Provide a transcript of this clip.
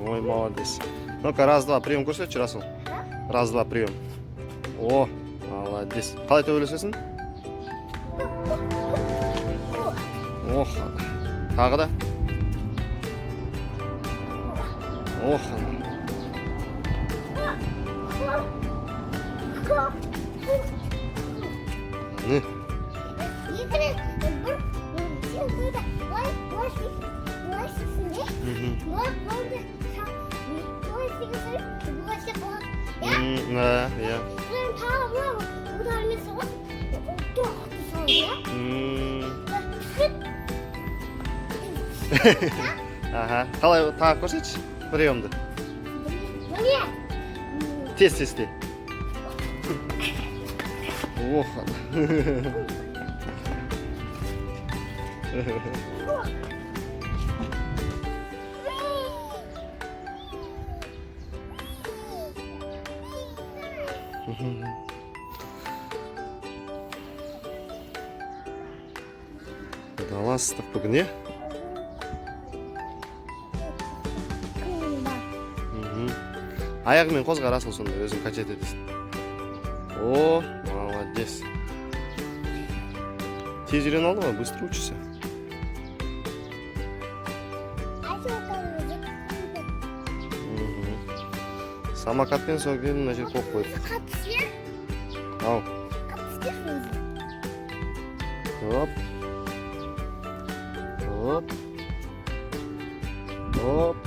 Ой, молодец. Ну-ка, раз-два, прием көрсетші, Расул. Раз-два, прием. О, молодец. Қалай төбелесесің? Ох, тағы да. Ох. Ne? Ya. Aha. Қалай тағы көрсетші? Приемды. Тез. Ох. Даластық бүгін, е? Аяғымен қозға, Расул, сонда өзің качать етесің. О, молодец. Тез үйреніп алды ғой, быстро учишься. Самокатпен сол кейін мына жер қойып қойды. Ау. Оп.